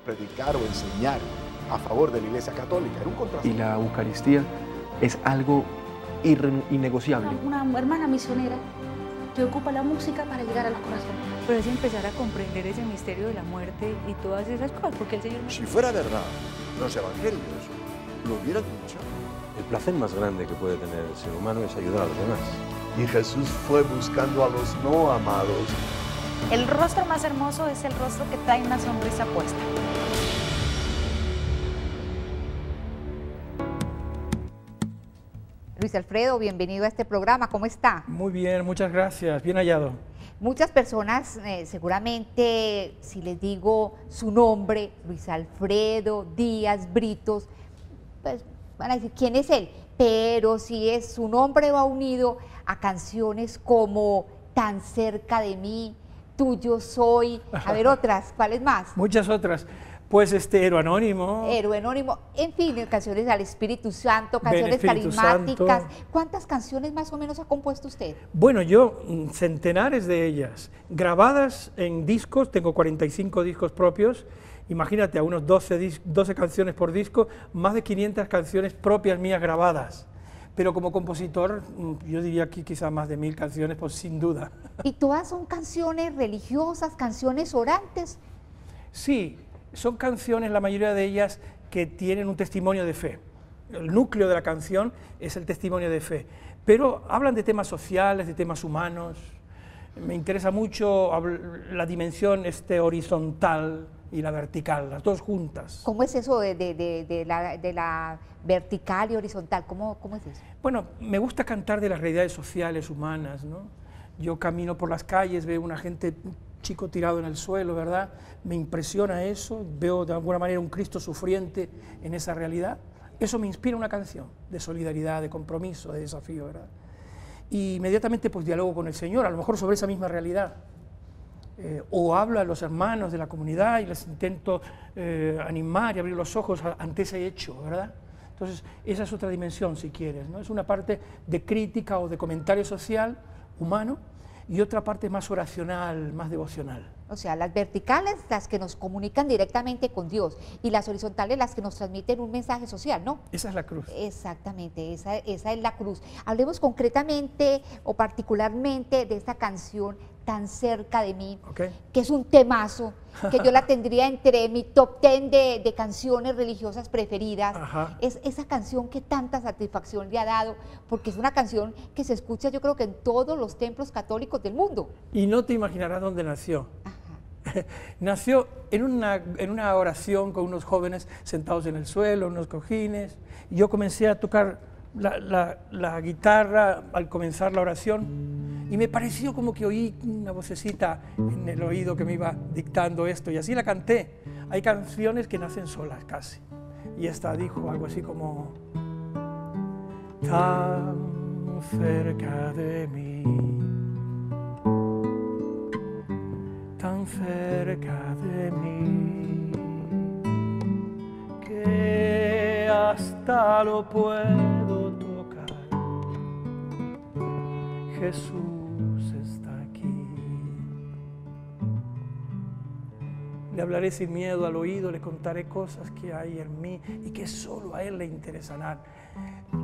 predicar o enseñar a favor de la Iglesia Católica, era un contraste. Y la Eucaristía es algo innegociable. Una hermana misionera que ocupa la música para llegar a los corazones. Pero es empezar a comprender ese misterio de la muerte y todas esas cosas, porque el Señor... Si fuera verdad, los evangelios lo hubieran dicho. El placer más grande que puede tener el ser humano es ayudar a los demás. Y Jesús fue buscando a los no amados. El rostro más hermoso es el rostro que trae una sonrisa puesta. Luis Alfredo, bienvenido a este programa, ¿cómo está? Muy bien, muchas gracias, bien hallado. Muchas personas, seguramente, si les digo su nombre, Luis Alfredo Díaz Britos, pues van a decir, ¿quién es él? Pero si es su nombre va unido a canciones como Tan cerca de mí, Tuyo soy, a ver otras, ¿cuáles más? Muchas otras. Pues Héroe Anónimo. Héroe Anónimo, en fin, canciones al Espíritu Santo, canciones Espíritu carismáticas. Santo. ¿Cuántas canciones más o menos ha compuesto usted? Bueno, yo centenares de ellas, grabadas en discos, tengo 45 discos propios, imagínate, a unos 12 canciones por disco, más de 500 canciones propias mías grabadas. Pero como compositor, yo diría que quizás más de 1000 canciones, pues sin duda. ¿Y todas son canciones religiosas, canciones orantes? Sí, son canciones, la mayoría de ellas, que tienen un testimonio de fe. El núcleo de la canción es el testimonio de fe, pero hablan de temas sociales, de temas humanos. Me interesa mucho la dimensión horizontal y la vertical, las dos juntas. ¿Cómo es eso de la vertical y horizontal? ¿Cómo es eso? Bueno, me gusta cantar de las realidades sociales, humanas, ¿no? Yo camino por las calles, veo una gente, un chico tirado en el suelo, ¿verdad? Me impresiona eso, veo de alguna manera un Cristo sufriente en esa realidad. Eso me inspira una canción de solidaridad, de compromiso, de desafío, ¿verdad? Y inmediatamente pues dialogo con el Señor, a lo mejor sobre esa misma realidad. O hablo a los hermanos de la comunidad y les intento animar y abrir los ojos ante ese hecho, ¿verdad? Entonces, esa es otra dimensión, si quieres, ¿no? Es una parte de crítica o de comentario social, humano, y otra parte más oracional, más devocional. O sea, las verticales, las que nos comunican directamente con Dios, y las horizontales, las que nos transmiten un mensaje social, ¿no? Esa es la cruz. Exactamente, esa es la cruz. Hablemos concretamente o particularmente de esta canción, Tan cerca de mí, Okay. que es un temazo, que yo la tendría entre mi top 10 de canciones religiosas preferidas. Ajá. Es esa canción que tanta satisfacción le ha dado, porque es una canción que se escucha yo creo que en todos los templos católicos del mundo. Y no te imaginarás dónde nació. Ajá. Nació en una oración con unos jóvenes sentados en el suelo, en unos cojines, y yo comencé a tocar la guitarra al comenzar la oración, y me pareció como que oí una vocecita en el oído que me iba dictando esto, y así la canté. Hay canciones que nacen solas casi, y esta dijo algo así como: tan cerca de mí, tan cerca de mí, que hasta lo puedo tocar. Jesús está aquí. Le hablaré sin miedo al oído, le contaré cosas que hay en mí y que solo a Él le interesa sanar.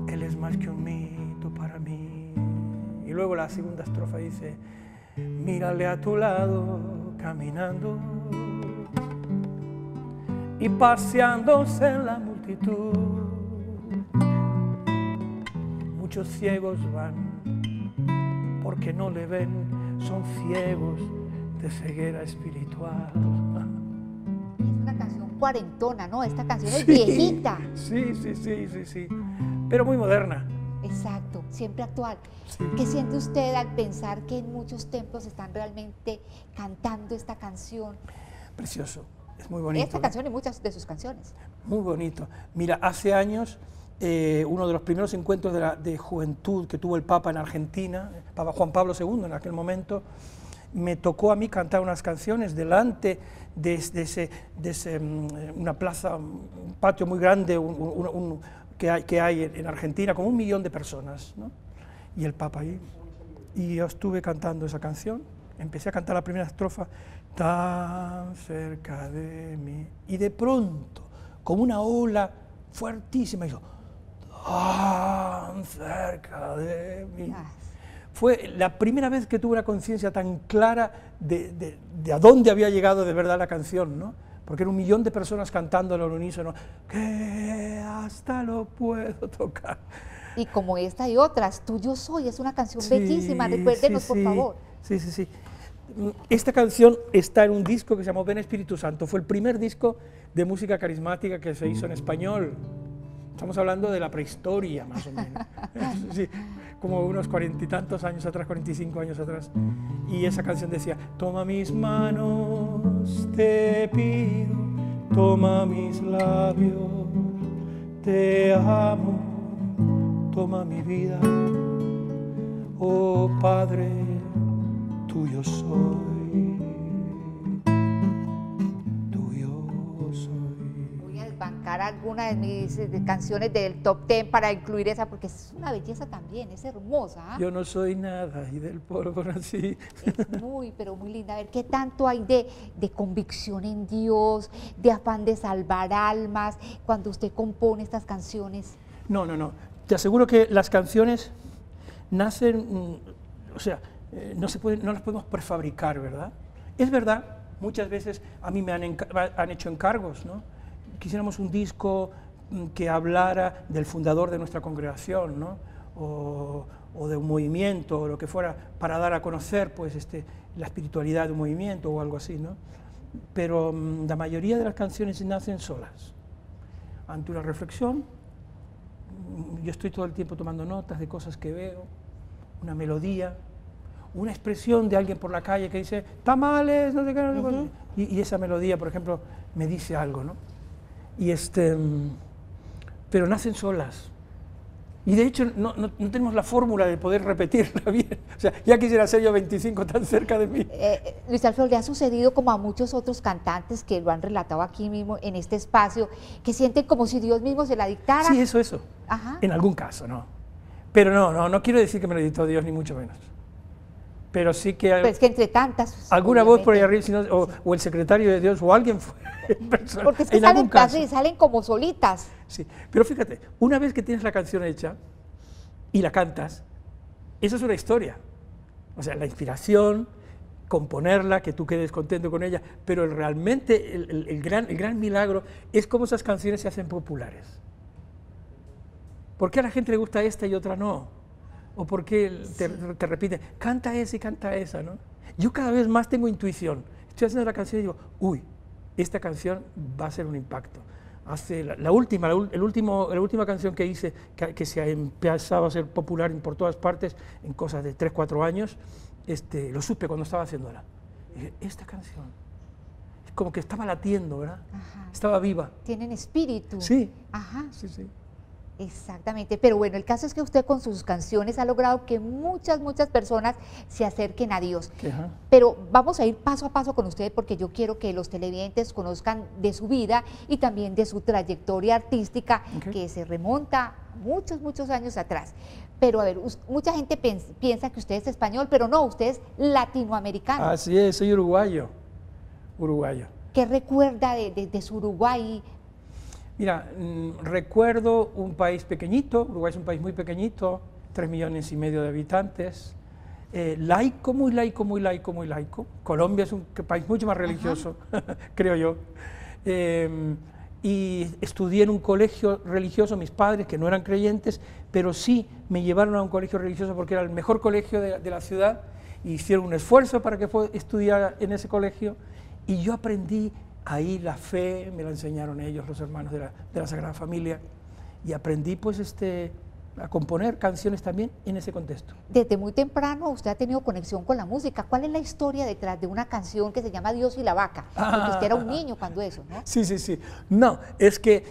Él es más que un mito para mí. Y luego la segunda estrofa dice: mírale a tu lado caminando y paseándose en la multitud. Muchos ciegos van porque no le ven, son ciegos de ceguera espiritual. Es una canción cuarentona, ¿no? Esta canción es viejita. Sí, pero muy moderna. Exacto, siempre actual. Sí. ¿Qué siente usted al pensar que en muchos templos están realmente cantando esta canción? Precioso, es muy bonito. Esta canción y muchas de sus canciones. Muy bonito. Mira, hace años, uno de los primeros encuentros de juventud que tuvo el Papa en Argentina, Papa Juan Pablo II en aquel momento, me tocó a mí cantar unas canciones delante de una plaza, un patio muy grande que hay en Argentina, como 1 millón de personas, ¿no? Y el Papa ahí. Y yo estuve cantando esa canción, empecé a cantar la primera estrofa: tan cerca de mí. Y de pronto, como una ola fuertísima, hizo, tan cerca de mí. Fue la primera vez que tuve una conciencia tan clara de a dónde había llegado de verdad la canción, ¿no? Porque era 1 millón de personas cantándolo al unísono, que hasta lo puedo tocar. Y como esta y otras, Tú Yo Soy, es una canción bellísima, recuérdenos por favor. Sí, sí, sí. Esta canción está en un disco que se llamó Ven Espíritu Santo, fue el primer disco de música carismática que se hizo en español. Estamos hablando de la prehistoria, más o menos. Sí, como unos 40 y tantos años atrás, 45 años atrás. Y esa canción decía, toma mis manos, te pido, toma mis labios, te amo, toma mi vida, oh Padre, tuyo soy, tuyo soy. Voy a desbancar alguna de mis canciones del top 10 para incluir esa, porque es una belleza también, es hermosa. Yo no soy nada y del polvo nací. Es muy, pero muy linda. A ver, ¿qué tanto hay de convicción en Dios, de afán de salvar almas, cuando usted compone estas canciones? No, no, no. Te aseguro que las canciones nacen, o sea, no las podemos prefabricar, ¿verdad? Es verdad, muchas veces a mí me han hecho encargos, ¿no? Quisiéramos un disco que hablara del fundador de nuestra congregación, ¿no? O de un movimiento, o lo que fuera, para dar a conocer, pues, la espiritualidad de un movimiento o algo así, ¿no? Pero la mayoría de las canciones nacen solas, ante una reflexión. Yo estoy todo el tiempo tomando notas de cosas que veo, una melodía, una expresión de alguien por la calle que dice tamales, no sé qué, no sé cuánto. Y esa melodía, por ejemplo, me dice algo, ¿no? Y pero nacen solas. Y de hecho no tenemos la fórmula de poder repetirla bien. O sea, ya quisiera ser yo 25 tan cerca de mí. Luis Alfredo, le ha sucedido como a muchos otros cantantes que lo han relatado aquí mismo en este espacio, que sienten como si Dios mismo se la dictara. Sí, eso. Ajá. En algún caso, ¿no? Pero no quiero decir que me lo dictó Dios, ni mucho menos. Pero sí que... Pero es que entre tantas... Alguna voz por ahí arriba, o el secretario de Dios, o alguien fue en persona. Porque es que salen clases y salen como solitas. Sí, pero fíjate, una vez que tienes la canción hecha y la cantas, eso es una historia. O sea, la inspiración, componerla, que tú quedes contento con ella, pero realmente el gran milagro es cómo esas canciones se hacen populares. ¿Por qué a la gente le gusta esta y otra no? ¿O por qué te repiten, canta esa y canta esa, ¿no? Yo cada vez más tengo intuición. Estoy haciendo la canción y digo, uy, esta canción va a ser un impacto. Hace la última canción que hice, que se ha empezado a ser popular por todas partes, en cosas de 3, 4 años, lo supe cuando estaba haciéndola. Y dije, esta canción, es como que estaba latiendo, ¿verdad? Ajá. Estaba viva. Tienen espíritu. Sí. Ajá. Sí, sí. Exactamente, pero bueno, el caso es que usted con sus canciones ha logrado que muchas personas se acerquen a Dios. Ajá. Pero vamos a ir paso a paso con usted porque yo quiero que los televidentes conozcan de su vida y también de su trayectoria artística, que se remonta muchos años atrás. Pero a ver, mucha gente piensa que usted es español, pero no, usted es latinoamericano. Así es, soy uruguayo. ¿Qué recuerda de su Uruguay? Mira, recuerdo un país pequeñito, Uruguay es un país muy pequeñito, 3,5 millones de habitantes, laico, muy laico. Colombia es un país mucho más religioso, creo yo. Y estudié en un colegio religioso, mis padres, que no eran creyentes, pero sí me llevaron a un colegio religioso porque era el mejor colegio de la ciudad, y hicieron un esfuerzo para que estudiara en ese colegio, y yo aprendí ahí la fe, me la enseñaron ellos, los hermanos de la Sagrada Familia, y aprendí pues a componer canciones también en ese contexto. Desde muy temprano usted ha tenido conexión con la música. ¿Cuál es la historia detrás de una canción que se llama Dios y la vaca? Porque usted era un niño cuando eso, ¿no? Sí. No, es que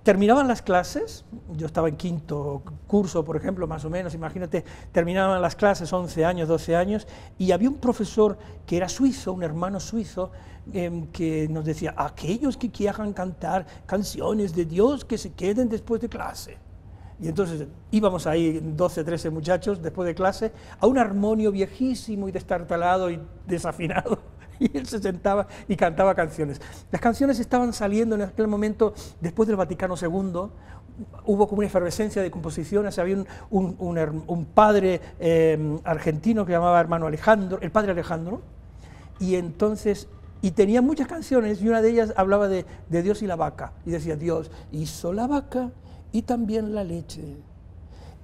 terminaban las clases, yo estaba en 5º curso, por ejemplo, más o menos, imagínate, terminaban las clases, 11 años, 12 años, y había un profesor que era suizo, un hermano suizo, que nos decía, aquellos que quieran cantar canciones de Dios, que se queden después de clase. Y entonces íbamos ahí, 12, 13 muchachos, después de clase, a un armonio viejísimo y destartalado y desafinado, Y él se sentaba y cantaba canciones. Las canciones estaban saliendo en aquel momento, después del Vaticano II, hubo como una efervescencia de composiciones, había un padre argentino que llamaba hermano Alejandro, el padre Alejandro, y entonces, y tenía muchas canciones, y una de ellas hablaba de Dios y la vaca, y decía: Dios hizo la vaca y también la leche,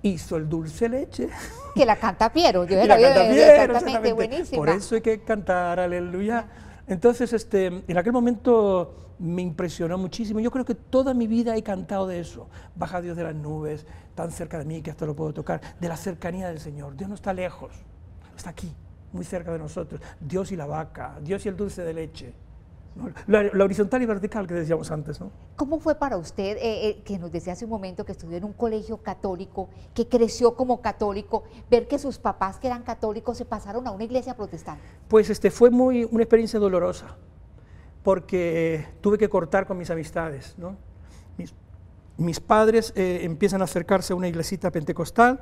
hizo el dulce leche. Que la canta Piero, yo Y la la canta Piero, exactamente, buenísima. Por eso hay que cantar, aleluya. Entonces, en aquel momento me impresionó muchísimo. Yo creo que toda mi vida he cantado de eso. Baja Dios de las nubes, tan cerca de mí que hasta lo puedo tocar. De la cercanía del Señor. Dios no está lejos, está aquí, muy cerca de nosotros. Dios y la vaca, Dios y el dulce de leche. ¿No? La horizontal y vertical que decíamos antes, ¿no? ¿Cómo fue para usted, que nos decía hace un momento que estudió en un colegio católico, que creció como católico, ver que sus papás, que eran católicos, se pasaron a una iglesia protestante? Pues fue una experiencia dolorosa, porque tuve que cortar con mis amistades, ¿no? Mis padres empiezan a acercarse a una iglesita pentecostal,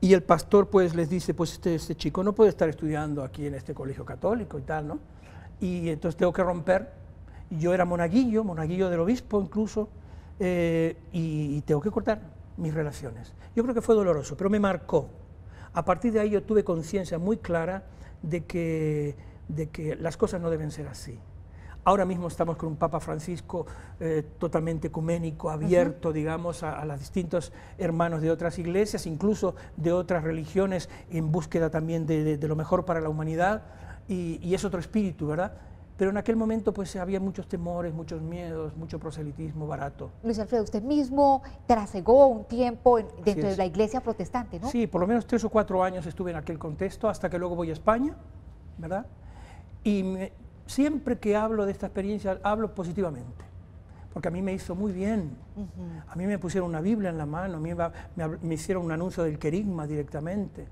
y el pastor pues les dice: pues este chico no puede estar estudiando aquí en este colegio católico y tal, ¿no? Y entonces tengo que romper. Yo era monaguillo del obispo incluso, y tengo que cortar mis relaciones. Yo creo que fue doloroso, pero me marcó. A partir de ahí yo tuve conciencia muy clara de que las cosas no deben ser así. Ahora mismo estamos con un Papa Francisco totalmente ecuménico, abierto, digamos, a los distintos hermanos de otras iglesias, incluso de otras religiones, en búsqueda también de lo mejor para la humanidad, y es otro espíritu, ¿verdad? Pero en aquel momento pues había muchos temores, muchos miedos, mucho proselitismo barato. Luis Alfredo, usted mismo trasegó un tiempo dentro de la iglesia protestante, ¿no? Sí, por lo menos 3 o 4 años estuve en aquel contexto, hasta que luego voy a España, ¿verdad? Y siempre que hablo de esta experiencia, hablo positivamente, porque a mí me hizo muy bien. A mí me pusieron una Biblia en la mano, a mí me hicieron un anuncio del querigma directamente,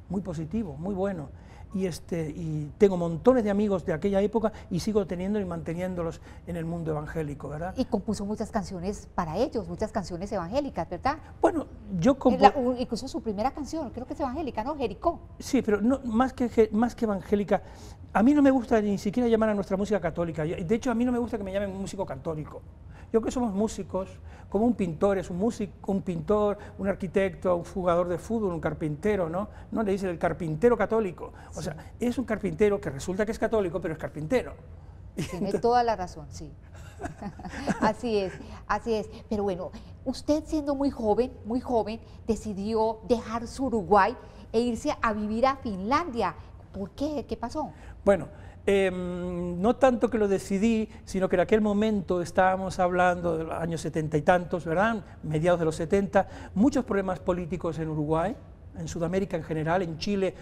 muy positivo, muy bueno. Y tengo montones de amigos de aquella época y sigo teniendo y manteniéndolos en el mundo evangélico, ¿verdad? Y compuso muchas canciones para ellos, muchas canciones evangélicas, ¿verdad? Bueno, yo incluso su primera canción, creo que es evangélica, ¿no? Jericó. Sí, pero no, más que evangélica, a mí no me gusta ni siquiera llamar a nuestra música católica. De hecho, a mí no me gusta que me llamen un músico católico. Yo creo que somos músicos, como un pintor es un músico, un pintor, un arquitecto, un jugador de fútbol, un carpintero, ¿no? No le dicen el carpintero católico. O sea, es un carpintero que resulta que es católico, pero es carpintero. Tiene toda la razón, sí. Así es, así es. Pero bueno, usted siendo muy joven, decidió dejar su Uruguay e irse a vivir a Finlandia. ¿Por qué? ¿Qué pasó? Bueno, no tanto que lo decidí, sino que en aquel momento estábamos hablando de los años 70 y tantos, ¿verdad? Mediados de los 70, muchos problemas políticos en Uruguay, en Sudamérica en general, en Chile,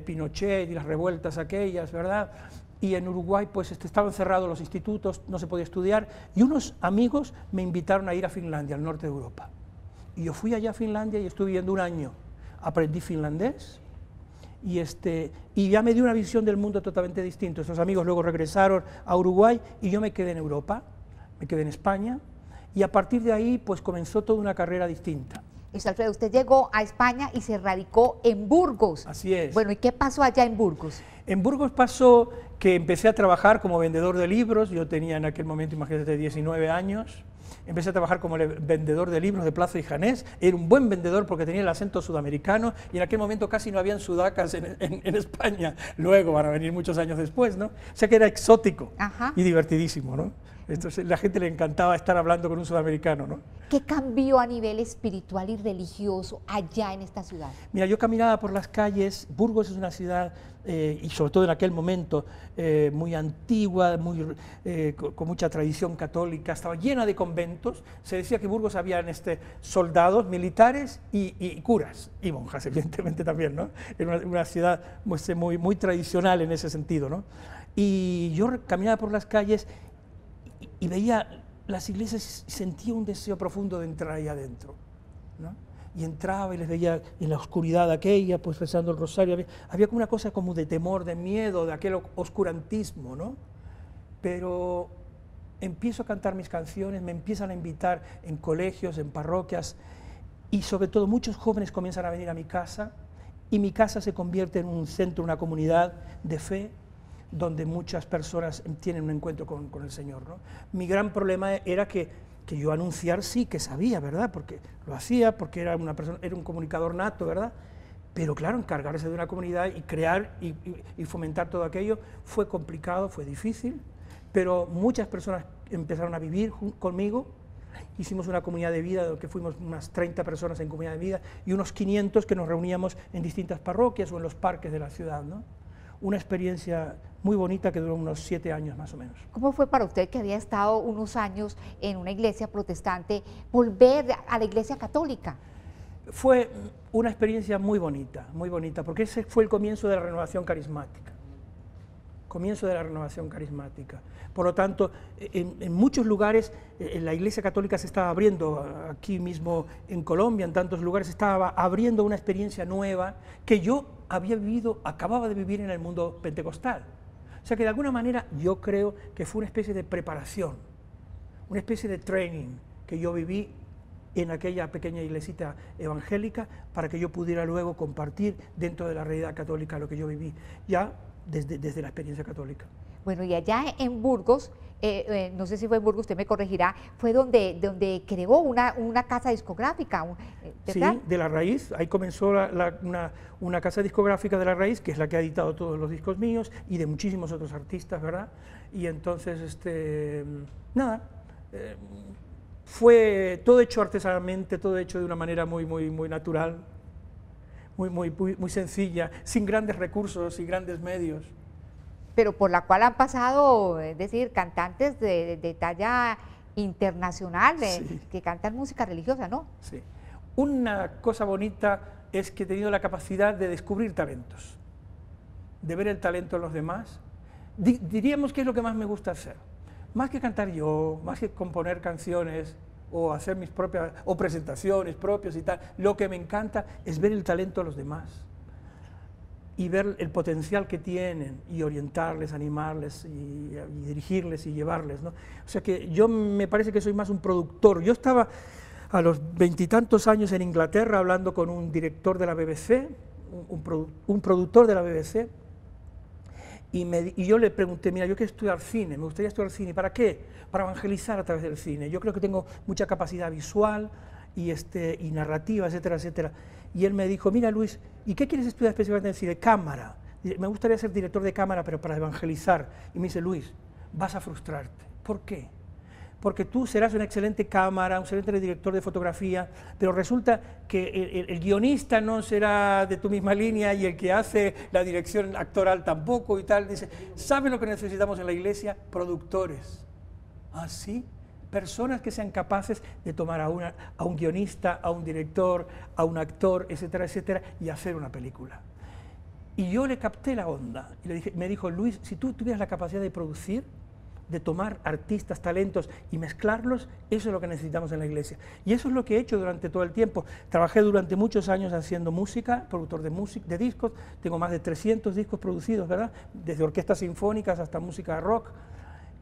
Pinochet y las revueltas aquellas, ¿verdad? Y en Uruguay pues estaban cerrados los institutos, no se podía estudiar, y unos amigos me invitaron a ir a Finlandia, al norte de Europa. Y yo fui allá a Finlandia y estuve viviendo un año, aprendí finlandés, y ya me dio una visión del mundo totalmente distinta. Esos amigos luego regresaron a Uruguay y yo me quedé en Europa, me quedé en España, y a partir de ahí pues comenzó toda una carrera distinta. Luis Alfredo, usted llegó a España y se radicó en Burgos. Así es. Bueno, ¿y qué pasó allá en Burgos? En Burgos pasó que empecé a trabajar como vendedor de libros. Yo tenía en aquel momento, imagínate, 19 años. Empecé a trabajar como vendedor de libros de Plaza y Janés. Era un buen vendedor porque tenía el acento sudamericano, y en aquel momento casi no habían sudacas en España. Luego van a venir muchos años después, ¿no? O sea que era exótico. Ajá. Y divertidísimo, ¿no? Entonces, la gente le encantaba estar hablando con un sudamericano, ¿no? ¿Qué cambió a nivel espiritual y religioso allá en esta ciudad? Mira, yo caminaba por las calles. Burgos es una ciudad, y sobre todo en aquel momento, muy antigua, con mucha tradición católica, estaba llena de conventos. Se decía que en Burgos habían soldados, militares y curas, y monjas, evidentemente también, ¿no? Era una ciudad muy tradicional en ese sentido, ¿no? Y yo caminaba por las calles y veía las iglesias y sentía un deseo profundo de entrar ahí adentro, ¿no? Y entraba y les veía en la oscuridad aquella, pues rezando el rosario. Había como una cosa como de temor, de miedo, de aquel oscurantismo, ¿no? Pero empiezo a cantar mis canciones, me empiezan a invitar en colegios, en parroquias, y sobre todo muchos jóvenes comienzan a venir a mi casa, y mi casa se convierte en un centro, una comunidad de fe. donde muchas personas tienen un encuentro con el Señor, ¿no? Mi gran problema era que yo anunciar sí que sabía, ¿verdad? Porque lo hacía, porque era una persona, era un comunicador nato, ¿verdad? Pero claro, encargarse de una comunidad y crear y fomentar todo aquello fue complicado, fue difícil, pero muchas personas empezaron a vivir conmigo. Hicimos una comunidad de vida, que fuimos unas 30 personas en comunidad de vida y unos 500 que nos reuníamos en distintas parroquias o en los parques de la ciudad, ¿no? Una experiencia muy bonita que duró unos 7 años más o menos. ¿Cómo fue para usted, que había estado unos años en una iglesia protestante, volver a la iglesia católica? Fue una experiencia muy bonita, porque ese fue el comienzo de la renovación carismática. Por lo tanto, en muchos lugares la Iglesia Católica se estaba abriendo, aquí mismo en Colombia, en tantos lugares, estaba abriendo una experiencia nueva que yo había vivido, acababa de vivir en el mundo pentecostal. O sea que de alguna manera yo creo que fue una especie de preparación, una especie de training que yo viví en aquella pequeña iglesita evangélica para que yo pudiera luego compartir dentro de la realidad católica lo que yo viví ya desde la experiencia católica. Bueno, y allá en Burgos, no sé si fue en Burgos, usted me corregirá, fue donde creó una casa discográfica, ¿verdad? Sí, de La Raíz, ahí comenzó una casa discográfica de La Raíz, que es la que ha editado todos los discos míos y de muchísimos otros artistas, ¿verdad? Y entonces, nada, fue todo hecho artesanalmente, todo hecho de una manera muy natural, muy sencilla, sin grandes recursos y grandes medios. Pero por la cual han pasado, es decir, cantantes de talla internacional, sí, que cantan música religiosa, ¿no? Sí. Una cosa bonita es que he tenido la capacidad de descubrir talentos, de ver el talento en los demás. Diríamos que es lo que más me gusta hacer. Más que cantar yo, más que componer canciones o hacer mis propias, o presentaciones propias y tal, lo que me encanta es ver el talento de los demás y ver el potencial que tienen y orientarles, animarles y dirigirles y llevarles, ¿no? O sea que yo me parece que soy más un productor. Yo estaba a los 20 y tantos años en Inglaterra hablando con un director de la BBC, un productor de la BBC, y yo le pregunté, mira, yo quiero estudiar cine, me gustaría estudiar cine, ¿para qué? Para evangelizar a través del cine. Yo creo que tengo mucha capacidad visual y narrativa, etcétera, etcétera. Y él me dijo, mira Luis, ¿y qué quieres estudiar específicamente en cine? Cámara. Me gustaría ser director de cámara, pero para evangelizar. Y me dice, Luis, vas a frustrarte. ¿Por qué? Porque tú serás una excelente cámara, un excelente director de fotografía, pero resulta que el guionista no será de tu misma línea y el que hace la dirección actoral tampoco y tal. Dice, ¿sabes lo que necesitamos en la iglesia? Productores. ¿Ah, sí? Personas que sean capaces de tomar a un guionista, a un director, a un actor, etcétera, etcétera, y hacer una película. Y yo le capté la onda y me dijo, Luis, si tú tuvieras la capacidad de producir, de tomar artistas, talentos y mezclarlos, eso es lo que necesitamos en la iglesia. Y eso es lo que he hecho durante todo el tiempo. Trabajé durante muchos años haciendo música, productor de discos, tengo más de 300 discos producidos, ¿verdad? Desde orquestas sinfónicas hasta música rock.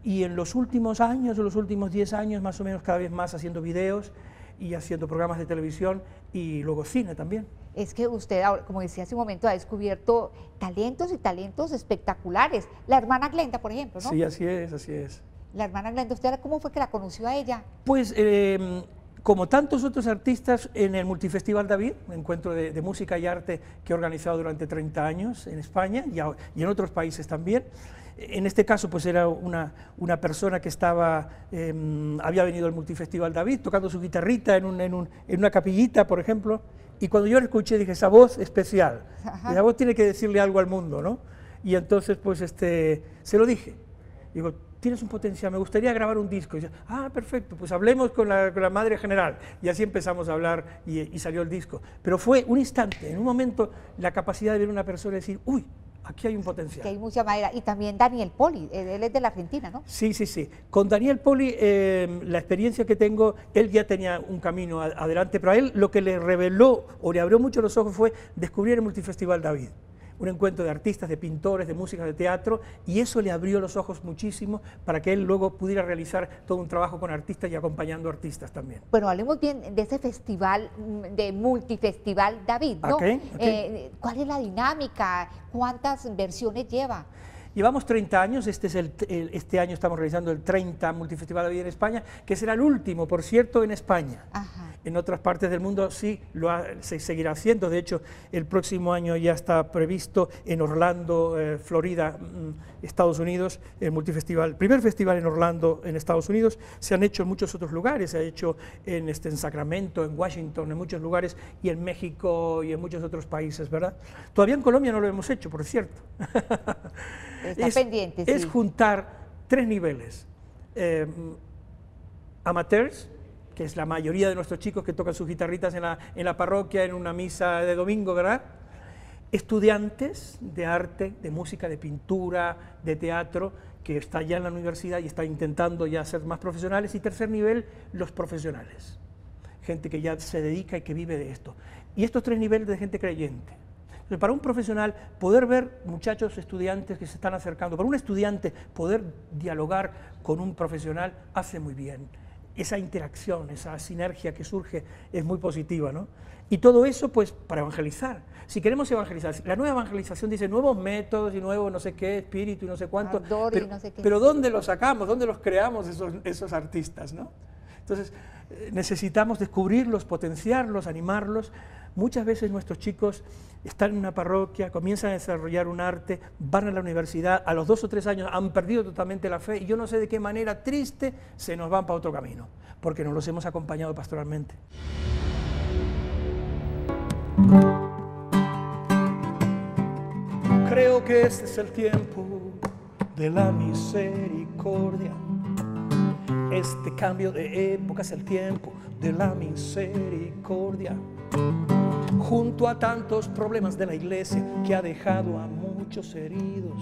Y en los últimos años, en los últimos 10 años, más o menos cada vez más haciendo videos y haciendo programas de televisión y luego cine también. Es que usted, como decía hace un momento, ha descubierto talentos y talentos espectaculares. La hermana Glenda, por ejemplo, ¿no? Sí, así es, así es. La hermana Glenda, ¿usted cómo fue que la conoció a ella? Pues como tantos otros artistas en el Multifestival David, un encuentro de música y arte que he organizado durante 30 años en España y en otros países también. En este caso, pues era una persona que había venido al Multifestival David tocando su guitarrita en una capillita, por ejemplo, y cuando yo la escuché dije, esa voz especial, esa voz tiene que decirle algo al mundo, ¿no? Y entonces, pues, se lo dije. Digo, tienes un potencial, me gustaría grabar un disco. Y dice, perfecto, pues hablemos con la madre general. Y así empezamos a hablar y salió el disco. Pero fue un instante, en un momento, la capacidad de ver a una persona y decir, uy, aquí hay un potencial. Que hay mucha madera. Y también Daniel Poli, él es de la Argentina, ¿no? Sí, sí, sí. Con Daniel Poli, la experiencia que tengo, él ya tenía un camino adelante, pero a él lo que le reveló o le abrió mucho los ojos fue descubrir el Multifestival David. Un encuentro de artistas, de pintores, de músicas, de teatro, y eso le abrió los ojos muchísimo para que él luego pudiera realizar todo un trabajo con artistas y acompañando artistas también. Bueno, hablemos bien de ese festival, de Multifestival David, ¿no? Okay. ¿Cuál es la dinámica? ¿Cuántas versiones lleva? Llevamos 30 años, este año estamos realizando el 30 Multifestival de Vida en España, que será el último, por cierto, en España. Ajá. En otras partes del mundo sí se seguirá haciendo, de hecho el próximo año ya está previsto en Orlando, Florida, Estados Unidos, el Multifestival, el primer festival en Orlando, en Estados Unidos. Se han hecho en muchos otros lugares, se ha hecho en Sacramento, en Washington, en muchos lugares, y en México y en muchos otros países, ¿verdad? Todavía en Colombia no lo hemos hecho, por cierto. Está pendiente, sí. Es juntar 3 niveles, amateurs, que es la mayoría de nuestros chicos que tocan sus guitarritas en la parroquia, en una misa de domingo, ¿verdad? Estudiantes de arte, de música, de pintura, de teatro, que está ya en la universidad y está intentando ya ser más profesionales, y tercer nivel, los profesionales, gente que ya se dedica y que vive de esto. Y estos 3 niveles de gente creyente. Para un profesional, poder ver muchachos estudiantes que se están acercando, para un estudiante poder dialogar con un profesional hace muy bien. Esa interacción, esa sinergia que surge es muy positiva, ¿no? Y todo eso, pues, para evangelizar. Si queremos evangelizar, la nueva evangelización dice nuevos métodos y nuevo no sé qué, espíritu y no sé cuánto, pero, no sé qué. Pero ¿dónde los sacamos? ¿Dónde los creamos esos artistas, ¿no? Entonces, necesitamos descubrirlos, potenciarlos, animarlos. Muchas veces nuestros chicos están en una parroquia, comienzan a desarrollar un arte, van a la universidad, a los 2 o 3 años han perdido totalmente la fe, y yo no sé de qué manera triste se nos van para otro camino, porque no los hemos acompañado pastoralmente. Creo que este es el tiempo de la misericordia. Este cambio de época es el tiempo de la misericordia. Junto a tantos problemas de la iglesia que ha dejado a muchos heridos,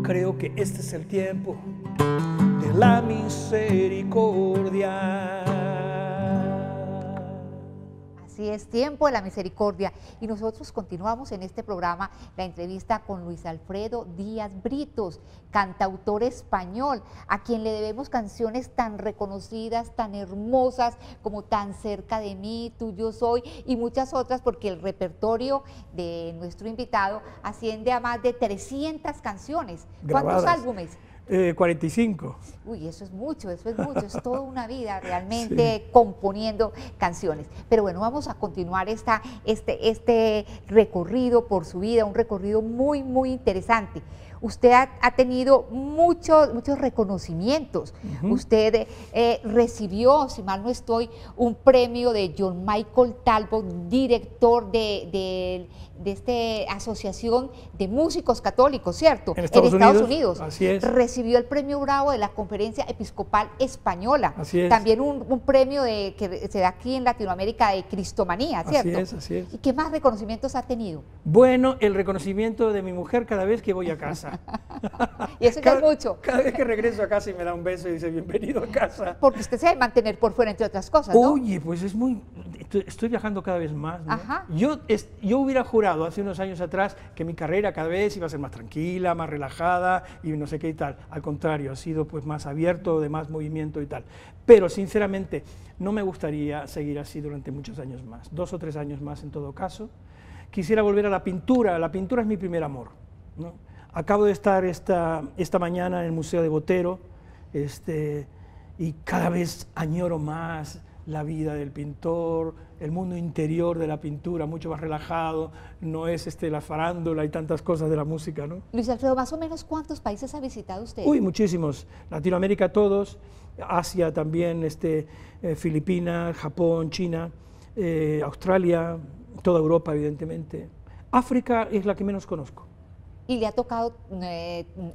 creo que este es el tiempo de la misericordia. Así es, tiempo de la misericordia. Y nosotros continuamos en este programa la entrevista con Luis Alfredo Díaz Britos, cantautor español, a quien le debemos canciones tan reconocidas, tan hermosas, como Tan cerca de mí, Tú yo soy, y muchas otras, porque el repertorio de nuestro invitado asciende a más de 300 canciones. Grabadas. ¿Cuántos álbumes? 45. Uy, eso es mucho, es toda una vida realmente sí, componiendo canciones. Pero bueno, vamos a continuar este recorrido por su vida, un recorrido muy, muy interesante. Usted ha tenido muchos reconocimientos. Usted recibió, si mal no estoy, un premio de John Michael Talbot, director de esta asociación de músicos católicos, ¿cierto? En Estados Unidos. Así es. Recibió el premio Bravo de la Conferencia Episcopal Española. Así es. También un premio que se da aquí en Latinoamérica de Cristomanía, ¿cierto? Así es, así es. ¿Y qué más reconocimientos ha tenido? Bueno, el reconocimiento de mi mujer cada vez que voy a casa. Y eso ya es mucho. Cada vez que regreso a casa y me da un beso y dice bienvenido a casa. Porque usted se debe mantener por fuera, entre otras cosas, ¿no? Oye, pues es muy... Estoy viajando cada vez más, ¿no? Ajá. Yo hubiera jurado hace unos años atrás que mi carrera cada vez iba a ser más tranquila, más relajada y no sé qué y tal. Al contrario, ha sido pues más abierto, de más movimiento y tal. Pero sinceramente no me gustaría seguir así durante muchos años más, 2 o 3 años más en todo caso. Quisiera volver a la pintura es mi primer amor, ¿no? Acabo de estar esta mañana en el Museo de Botero, y cada vez añoro más la vida del pintor, el mundo interior de la pintura, mucho más relajado, no es la farándula y tantas cosas de la música, ¿no? Luis Alfredo, más o menos, ¿cuántos países ha visitado usted? Uy, muchísimos. Latinoamérica todos, Asia también, Filipinas, Japón, China, Australia, toda Europa, evidentemente. África es la que menos conozco. ¿Y le ha tocado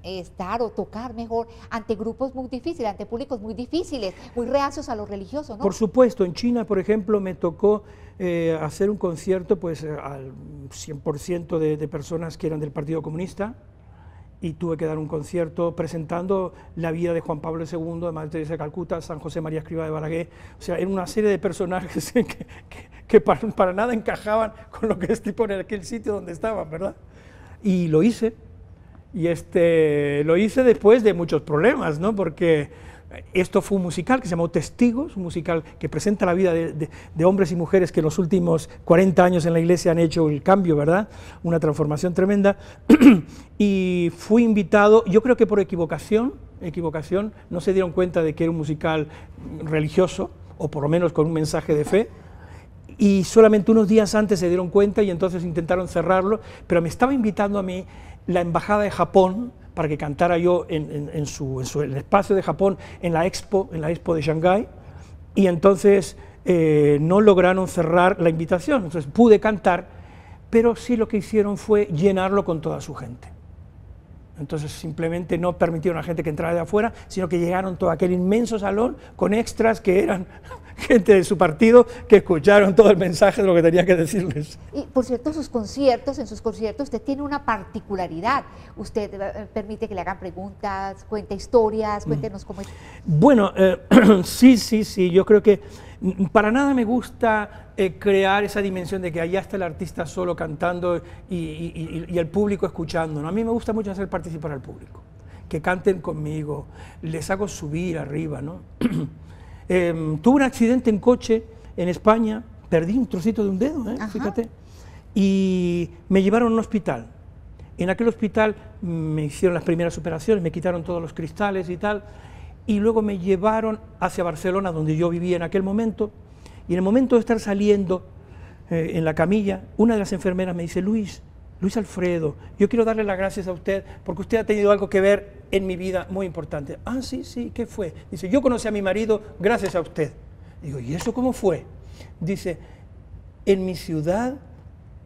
estar o tocar mejor ante grupos muy difíciles, ante públicos muy difíciles, muy reacios a lo religioso, ¿no? Por supuesto, en China, por ejemplo, me tocó hacer un concierto pues al 100% de personas que eran del Partido Comunista, y tuve que dar un concierto presentando la vida de Juan Pablo II, de Madre Teresa de Calcuta, San José María Escrivá de Balaguer. O sea, era una serie de personajes que para nada encajaban con lo que es tipo en aquel sitio donde estaban, ¿verdad? Y lo hice, y lo hice después de muchos problemas, ¿no? Porque Esto fue un musical que se llamó Testigos, un musical que presenta la vida de hombres y mujeres que en los últimos 40 años en la iglesia han hecho el cambio, ¿verdad? Una transformación tremenda. Y fui invitado, yo creo que por equivocación, no se dieron cuenta de que era un musical religioso, o por lo menos con un mensaje de fe, y solamente unos días antes se dieron cuenta y entonces intentaron cerrarlo, pero me estaba invitando a mí la embajada de Japón para que cantara yo en el espacio de Japón, en la Expo de Shanghái, y entonces no lograron cerrar la invitación, entonces pude cantar, pero sí lo que hicieron fue llenarlo con toda su gente. Entonces simplemente no permitieron a la gente que entrara de afuera, sino que llegaron todo aquel inmenso salón con extras que eran gente de su partido que escucharon todo el mensaje de lo que tenía que decirles. Y por cierto, en sus conciertos usted tiene una particularidad. Usted permite que le hagan preguntas, cuenta historias, cuéntenos cómo es. Bueno, sí, yo creo que para nada me gusta crear esa dimensión de que allá está el artista solo cantando y el público escuchando, ¿no? A mí me gusta mucho hacer participar al público, que canten conmigo, les hago subir arriba, ¿no? Tuve un accidente en coche en España, perdí un trocito de un dedo, fíjate, y me llevaron a un hospital. En aquel hospital me hicieron las primeras operaciones, me quitaron todos los cristales y tal, y luego me llevaron hacia Barcelona, donde yo vivía en aquel momento, y en el momento de estar saliendo en la camilla, una de las enfermeras me dice: Luis Alfredo, yo quiero darle las gracias a usted porque usted ha tenido algo que ver en mi vida muy importante. Ah, sí, ¿qué fue? Dice: yo conocí a mi marido gracias a usted. Digo: ¿y eso cómo fue? Dice: en mi ciudad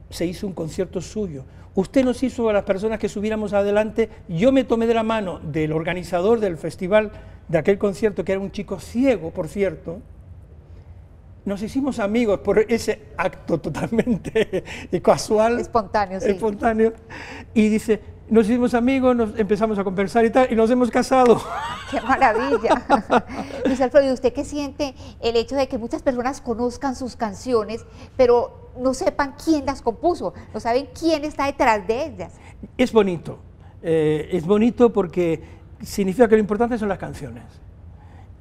se hizo un concierto suyo. Usted nos hizo a las personas que subiéramos adelante, yo me tomé de la mano del organizador del festival de aquel concierto, que era un chico ciego, por cierto. Nos hicimos amigos por ese acto totalmente casual. Espontáneo, sí. Espontáneo. Y dice, nos hicimos amigos, nos empezamos a conversar y tal, y nos hemos casado. ¡Qué maravilla! Luis Alfredo, ¿y usted qué siente el hecho de que muchas personas conozcan sus canciones, pero no sepan quién las compuso, no saben quién está detrás de ellas? Es bonito porque significa que lo importante son las canciones.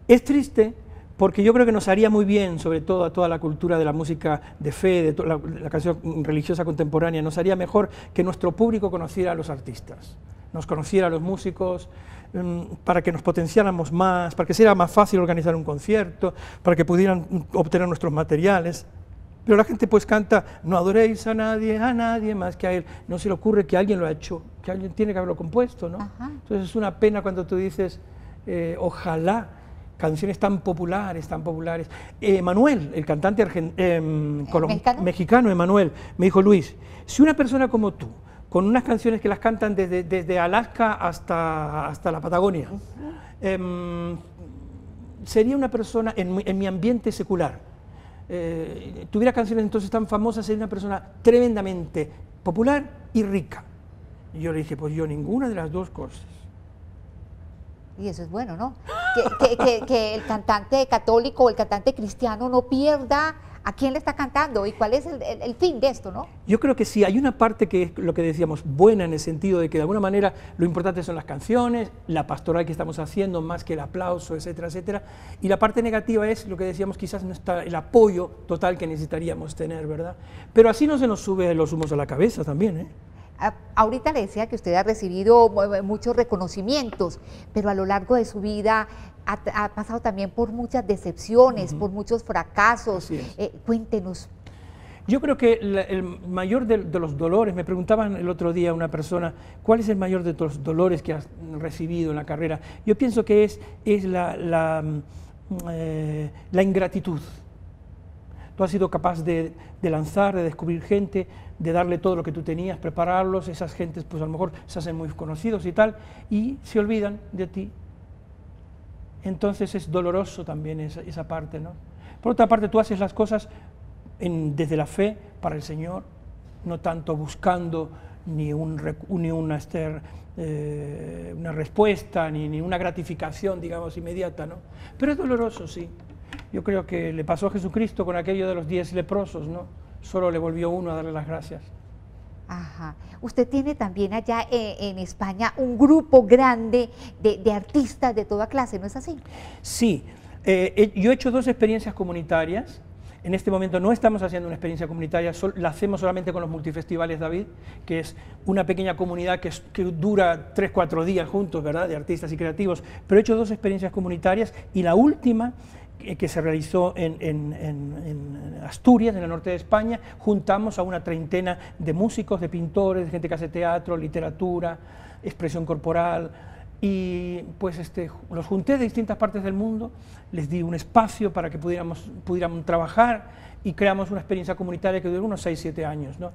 Es triste porque yo creo que nos haría muy bien, sobre todo a toda la cultura de la música de fe, de toda la canción religiosa contemporánea, nos haría mejor que nuestro público conociera a los artistas, nos conociera a los músicos, para que nos potenciáramos más, para que sea más fácil organizar un concierto, para que pudieran obtener nuestros materiales. Pero la gente pues canta: no adoréis a nadie más que a él. No se le ocurre que alguien lo ha hecho, que alguien tiene que haberlo compuesto, ¿no? Ajá. Entonces es una pena cuando tú dices, ojalá, canciones tan populares. Manuel, el cantante mexicano Emanuel, me dijo: Luis, si una persona como tú, con unas canciones que las cantan desde Alaska hasta la Patagonia, sería una persona en mi ambiente secular, tuviera canciones entonces tan famosas, sería una persona tremendamente popular y rica. Y yo le dije: pues yo ninguna de las dos cosas. Y eso es bueno, ¿no? Que el cantante católico o el cantante cristiano no pierda a quién le está cantando y cuál es el fin de esto, ¿no? Yo creo que sí, hay una parte que es lo que decíamos, buena en el sentido de que de alguna manera lo importante son las canciones, la pastoral que estamos haciendo, más que el aplauso, etcétera, etcétera, y la parte negativa es lo que decíamos, quizás no está el apoyo total que necesitaríamos tener, ¿verdad? Pero así no se nos sube los humos a la cabeza también, ¿eh? Ahorita le decía que usted ha recibido muchos reconocimientos, pero a lo largo de su vida ha pasado también por muchas decepciones, por muchos fracasos. Cuéntenos. Yo creo que el mayor de los dolores, me preguntaban el otro día una persona, ¿cuál es el mayor de los dolores que has recibido en la carrera? Yo pienso que es la ingratitud. Tú has sido capaz de lanzar, de descubrir gente, de darle todo lo que tú tenías, prepararlos, esas gentes pues a lo mejor se hacen muy conocidos y tal, y se olvidan de ti. Entonces es doloroso también esa parte, ¿no? Por otra parte, tú haces las cosas desde la fe para el Señor, no tanto buscando ni una respuesta, ni una gratificación, digamos, inmediata, ¿no? Pero es doloroso, sí. Yo creo que le pasó a Jesucristo con aquello de los 10 leprosos, ¿no? Solo le volvió uno a darle las gracias. Ajá. Usted tiene también allá en España un grupo grande de artistas de toda clase, ¿no es así? Sí, yo he hecho 2 experiencias comunitarias. En este momento no estamos haciendo una experiencia comunitaria, la hacemos solamente con los multifestivales David, que es una pequeña comunidad que dura 3-4 días juntos, ¿verdad?, de artistas y creativos, pero he hecho 2 experiencias comunitarias y la última, que se realizó en Asturias, en el norte de España, juntamos a una treintena de músicos, de pintores, de gente que hace teatro, literatura, expresión corporal, y pues los junté de distintas partes del mundo, les di un espacio para que pudiéramos trabajar y creamos una experiencia comunitaria que duró unos 6-7 años, ¿no?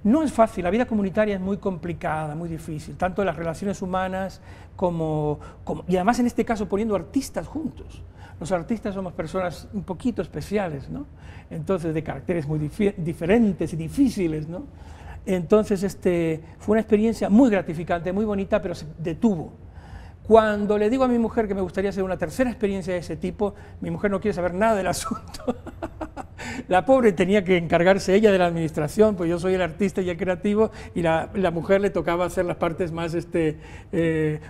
No es fácil, la vida comunitaria es muy complicada, muy difícil, tanto las relaciones humanas y además en este caso poniendo artistas juntos. Los artistas somos personas un poquito especiales, ¿no? Entonces de caracteres muy diferentes y difíciles, ¿no? Entonces fue una experiencia muy gratificante, muy bonita, pero se detuvo. Cuando le digo a mi mujer que me gustaría hacer una tercera experiencia de ese tipo, mi mujer no quiere saber nada del asunto. La pobre tenía que encargarse ella de la administración, pues yo soy el artista y el creativo, y la mujer le tocaba hacer las partes más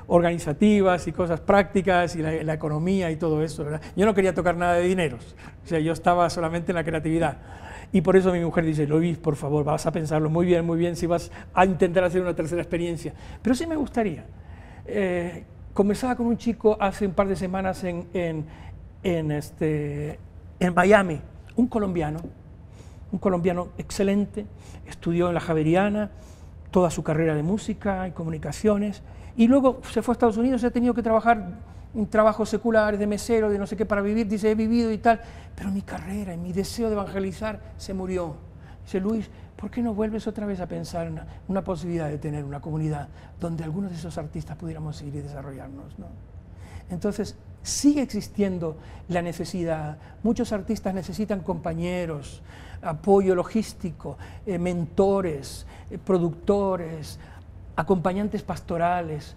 organizativas y cosas prácticas, y la economía y todo eso, ¿verdad? Yo no quería tocar nada de dineros, o sea, yo estaba solamente en la creatividad. Y por eso mi mujer dice, Luis, por favor, vas a pensarlo muy bien, si vas a intentar hacer una tercera experiencia. Pero sí me gustaría. Conversaba con un chico hace un par de semanas en Miami, un colombiano excelente, estudió en la Javeriana, toda su carrera de música y comunicaciones, y luego se fue a Estados Unidos, ha tenido que trabajar en trabajos seculares, de mesero, de no sé qué para vivir, dice, he vivido y tal, pero mi carrera y mi deseo de evangelizar se murió. Dice, Luis, ¿por qué no vuelves otra vez a pensar en una posibilidad de tener una comunidad donde algunos de esos artistas pudiéramos ir y desarrollarnos, ¿no? Entonces, sigue existiendo la necesidad. Muchos artistas necesitan compañeros, apoyo logístico, mentores, productores, acompañantes pastorales.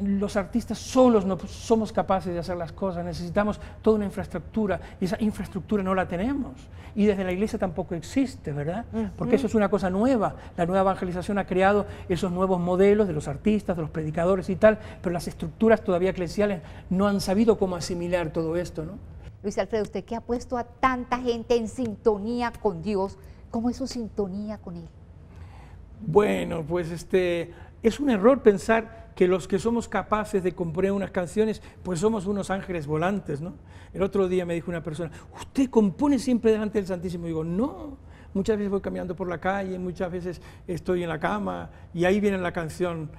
Los artistas solos no somos capaces de hacer las cosas, necesitamos toda una infraestructura, y esa infraestructura no la tenemos, y desde la iglesia tampoco existe, ¿verdad? Porque eso es una cosa nueva, la nueva evangelización ha creado esos nuevos modelos de los artistas, de los predicadores y tal, pero las estructuras todavía eclesiales no han sabido cómo asimilar todo esto, ¿no? Luis Alfredo, usted que ha puesto a tanta gente en sintonía con Dios, ¿cómo es su sintonía con Él? Bueno, pues es un error pensar que los que somos capaces de componer unas canciones, pues somos unos ángeles volantes, ¿no? El otro día me dijo una persona, ¿usted compone siempre delante del Santísimo? Y digo, no, muchas veces voy caminando por la calle, muchas veces estoy en la cama, y ahí viene la canción,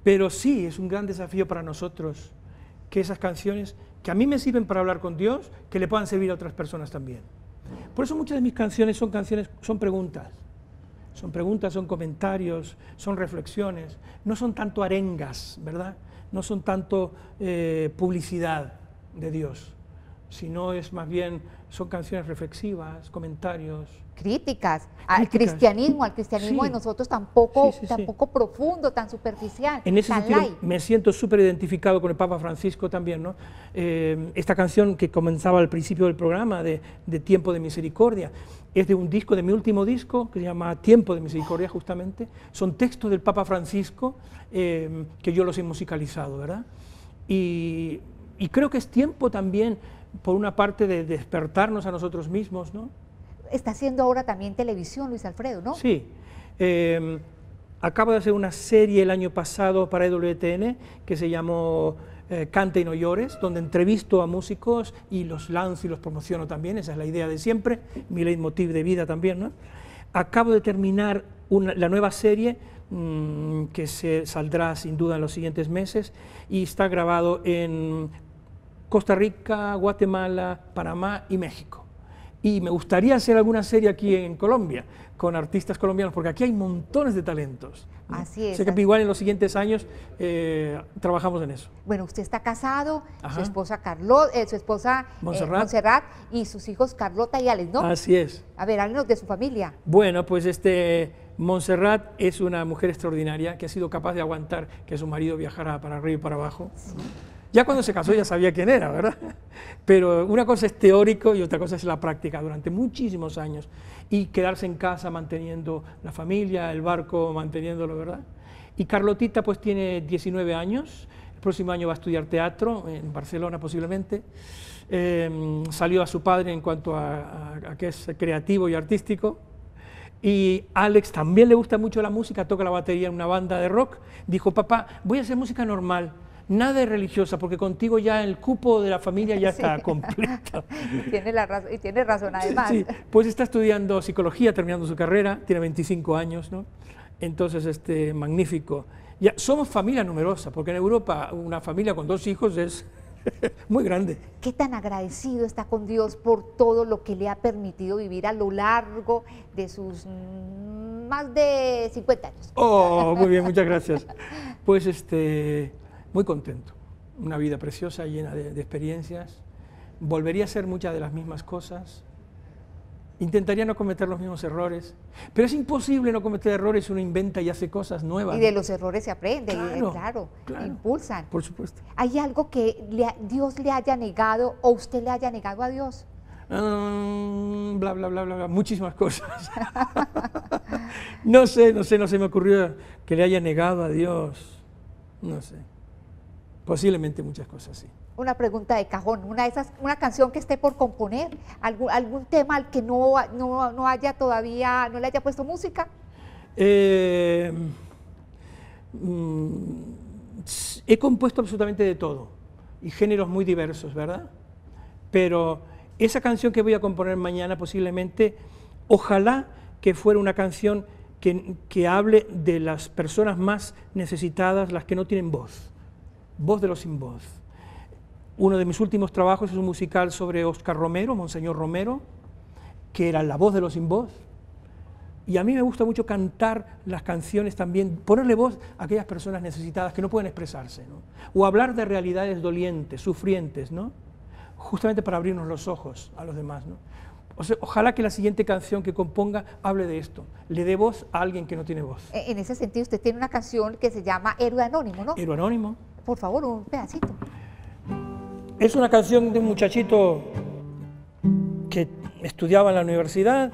pero sí, es un gran desafío para nosotros, que esas canciones, que a mí me sirven para hablar con Dios, que le puedan servir a otras personas también. Por eso muchas de mis canciones, son preguntas. Son preguntas, son comentarios, son reflexiones, no son tanto arengas, ¿verdad? No son tanto publicidad de Dios, sino es más bien, son canciones reflexivas, comentarios. Críticas al cristianismo Sí. de nosotros tampoco, Sí. tampoco profundo, tan superficial, En ese tan sentido light. me siento súper identificado con el Papa Francisco también, ¿no? Esta canción que comenzaba al principio del programa, de Tiempo de Misericordia, es de un disco, de mi último disco, que se llama Tiempo de Misericordia justamente, son textos del Papa Francisco que yo los he musicalizado, ¿verdad? Y creo que es tiempo también, por una parte, de despertarnos a nosotros mismos, ¿no? Está haciendo ahora también televisión, Luis Alfredo, ¿no? Sí. Acabo de hacer una serie el año pasado para EWTN que se llamó Canta y no llores, donde entrevisto a músicos y los lanzo y los promociono también, esa es la idea de siempre, mi leitmotiv de vida también, ¿no? Acabo de terminar la nueva serie que saldrá sin duda en los siguientes meses y está grabado en Costa Rica, Guatemala, Panamá y México. Y me gustaría hacer alguna serie aquí en Colombia, con artistas colombianos, porque aquí hay montones de talentos, ¿no? Así es. Sé que igual en los siguientes años trabajamos en eso. Bueno, usted está casado, Ajá. su esposa Montserrat. y sus hijos Carlota y Alex, ¿no? Así es. A ver, háblenos de su familia. Bueno, pues Montserrat es una mujer extraordinaria que ha sido capaz de aguantar que su marido viajara para arriba y para abajo. Sí. Ya cuando se casó ya sabía quién era, ¿verdad? Pero una cosa es teórico y otra cosa es la práctica durante muchísimos años. Y quedarse en casa manteniendo la familia, el barco manteniéndolo, ¿verdad? Y Carlotita pues tiene 19 años, el próximo año va a estudiar teatro, en Barcelona posiblemente. Salió a su padre en cuanto a que es creativo y artístico. Y Alex también le gusta mucho la música, toca la batería en una banda de rock. Dijo, papá, voy a hacer música normal, nada de religiosa, porque contigo ya el cupo de la familia ya está completo. Y tiene razón además. Sí, pues está estudiando psicología, terminando su carrera, tiene 25 años, ¿no? Entonces, magnífico. Ya, somos familia numerosa, porque en Europa una familia con 2 hijos es muy grande. ¿Qué tan agradecido está con Dios por todo lo que le ha permitido vivir a lo largo de sus más de 50 años? Oh, muy bien, muchas gracias. Pues muy contento. Una vida preciosa, llena de experiencias. Volvería a hacer muchas de las mismas cosas. Intentaría no cometer los mismos errores, pero es imposible no cometer errores, uno inventa y hace cosas nuevas. Y de los errores se aprende, claro, impulsan. Por supuesto. ¿Hay algo que Dios le haya negado o usted le haya negado a Dios? Bla, bla, bla, bla, bla, muchísimas cosas. No se me ocurrió que le haya negado a Dios, no sé. Posiblemente muchas cosas, sí. Una pregunta de cajón, una canción que esté por componer, algún tema al que no haya todavía, no le haya puesto música. He compuesto absolutamente de todo, y géneros muy diversos, ¿verdad? Pero esa canción que voy a componer mañana posiblemente, ojalá que fuera una canción que hable de las personas más necesitadas, las que no tienen voz de los sin voz. Uno de mis últimos trabajos es un musical sobre Óscar Romero, Monseñor Romero, que era la voz de los sin voz. Y a mí me gusta mucho cantar las canciones también, ponerle voz a aquellas personas necesitadas que no pueden expresarse, ¿no? O hablar de realidades dolientes, sufrientes, ¿no? Justamente para abrirnos los ojos a los demás, ¿no? O sea, ojalá que la siguiente canción que componga hable de esto, le dé voz a alguien que no tiene voz. En ese sentido, usted tiene una canción que se llama Héroe Anónimo, ¿no? Héroe Anónimo. Por favor, un pedacito. Es una canción de un muchachito que estudiaba en la universidad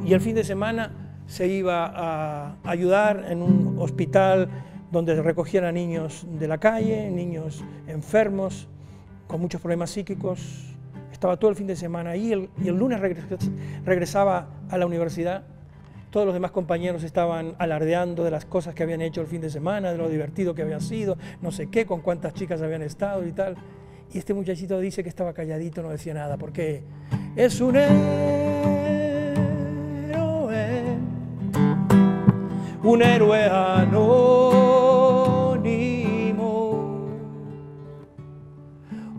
y el fin de semana se iba a ayudar en un hospital donde recogían a niños de la calle, niños enfermos, con muchos problemas psíquicos. Estaba todo el fin de semana ahí y el lunes regresaba a la universidad. Todos los demás compañeros estaban alardeando de las cosas que habían hecho el fin de semana, de lo divertido que habían sido, no sé qué, con cuántas chicas habían estado y tal. Y este muchachito dice que estaba calladito, no decía nada, porque es un héroe anónimo,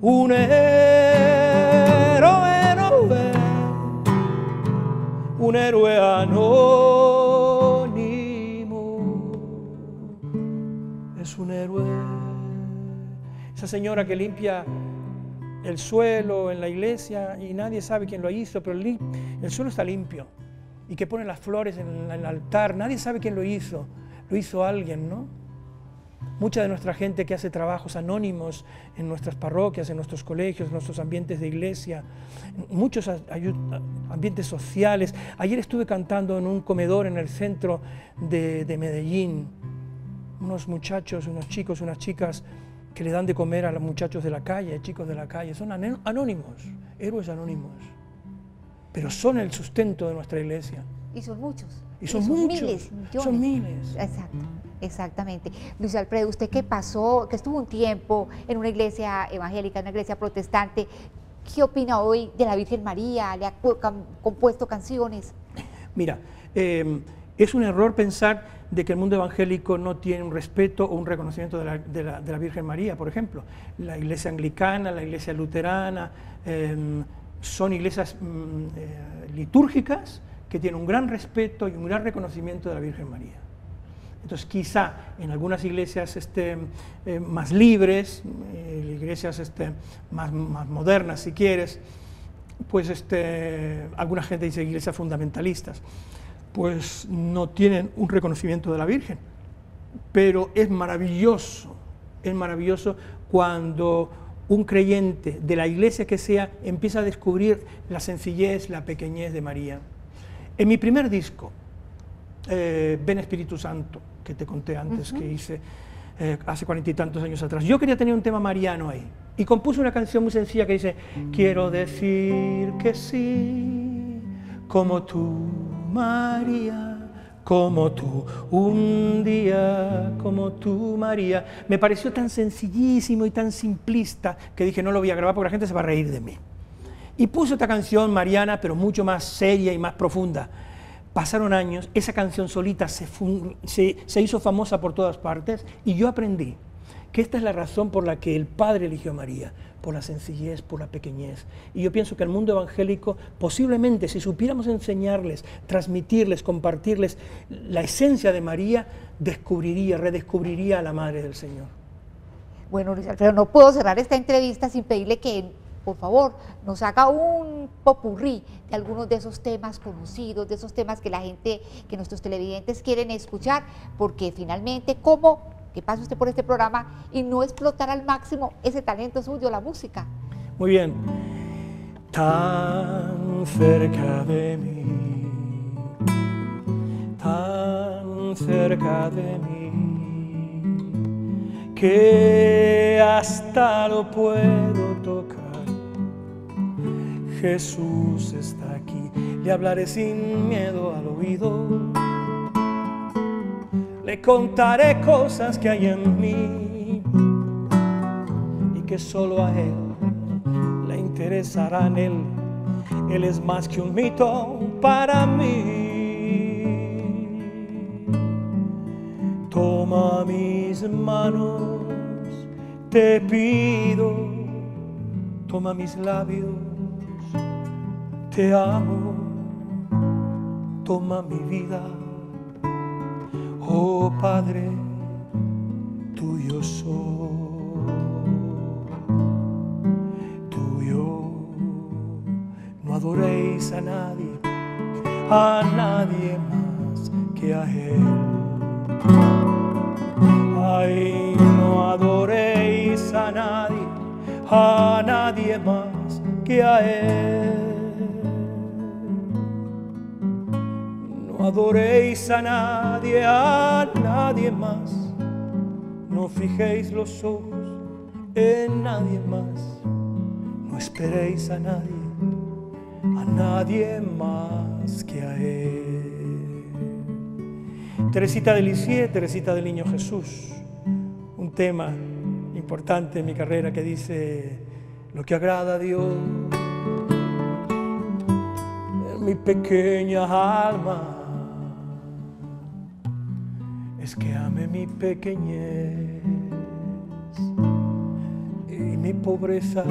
un héroe anónimo, es un héroe. Esa señora que limpia el suelo en la iglesia y nadie sabe quién lo hizo, pero el suelo está limpio, y que pone las flores en el altar, nadie sabe quién lo hizo alguien, ¿no? Mucha de nuestra gente que hace trabajos anónimos en nuestras parroquias, en nuestros colegios, en nuestros ambientes de iglesia, muchos ambientes sociales. Ayer estuve cantando en un comedor en el centro de Medellín, unos muchachos, unos chicos, unas chicas que le dan de comer a los muchachos de la calle, chicos de la calle. Son anónimos, héroes anónimos, pero son el sustento de nuestra iglesia. Y son muchos. Y son muchos, miles, millones. son miles. Exacto, exactamente. Luis Alfredo, usted que estuvo un tiempo en una iglesia evangélica, en una iglesia protestante, ¿qué opina hoy de la Virgen María? ¿Le ha compuesto canciones? Mira, es un error pensar de que el mundo evangélico no tiene un respeto o un reconocimiento de la Virgen María, por ejemplo. La iglesia anglicana, la iglesia luterana, son iglesias litúrgicas que tienen un gran respeto y un gran reconocimiento de la Virgen María. Entonces, quizá en algunas iglesias más libres, iglesias más modernas, si quieres, pues alguna gente dice iglesias fundamentalistas, pues no tienen un reconocimiento de la Virgen, pero es maravilloso cuando un creyente de la iglesia que sea empieza a descubrir la sencillez, la pequeñez de María. En mi primer disco, Ven Espíritu Santo, que te conté antes, que hice hace 40 y tantos años atrás, yo quería tener un tema mariano ahí, y compuse una canción muy sencilla que dice: quiero decir que sí, como tú, María, como tú, un día, como tú, María. Me pareció tan sencillísimo y tan simplista que dije, no lo voy a grabar porque la gente se va a reír de mí. Y puse esta canción mariana, pero mucho más seria y más profunda. Pasaron años, esa canción solita se hizo famosa por todas partes, y yo aprendí que esta es la razón por la que el Padre eligió a María, por la sencillez, por la pequeñez. Y yo pienso que el mundo evangélico, posiblemente, si supiéramos enseñarles, transmitirles, compartirles la esencia de María, redescubriría a la Madre del Señor. Bueno, Luis Alfredo, no puedo cerrar esta entrevista sin pedirle que, por favor, nos haga un popurrí de algunos de esos temas conocidos, de esos temas que la gente, que nuestros televidentes quieren escuchar, porque finalmente, ¿cómo que pase usted por este programa y no explotar al máximo ese talento suyo, la música? Muy bien. Tan cerca de mí, tan cerca de mí, que hasta lo puedo tocar. Jesús está aquí, le hablaré sin miedo al oído. Le contaré cosas que hay en mí y que solo a Él le interesarán. Él es más que un mito para mí. Toma mis manos, te pido, toma mis labios, te amo, toma mi vida. Oh Padre, tuyo soy, tuyo. No adoréis a nadie más que a Él. Ay, no adoréis a nadie más que a Él. No adoréis a nadie más, no fijéis los ojos en nadie más, no esperéis a nadie más que a Él. Teresita de Lisieux, Teresita del Niño Jesús, un tema importante en mi carrera que dice: lo que agrada a Dios en mi pequeña alma es que ame mi pequeñez y mi pobreza.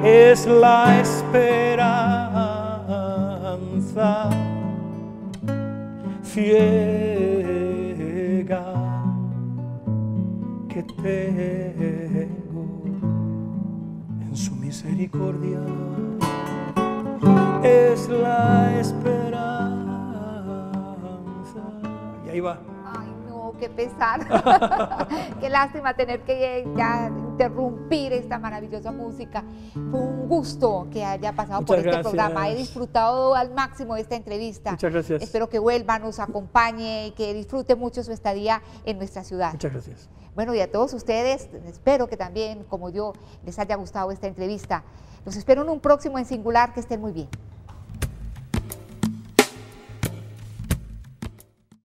Es la esperanza ciega que tengo en su misericordia. Es la esperanza. Y ahí va. Ay, no, qué pesar. Qué lástima tener que ya interrumpir esta maravillosa música. Fue un gusto que haya pasado por este programa. He disfrutado al máximo de esta entrevista. Muchas gracias. Espero que vuelva, nos acompañe y que disfrute mucho su estadía en nuestra ciudad. Muchas gracias. Bueno, y a todos ustedes, espero que también, como yo, les haya gustado esta entrevista. Los espero en un próximo En Singular, que estén muy bien.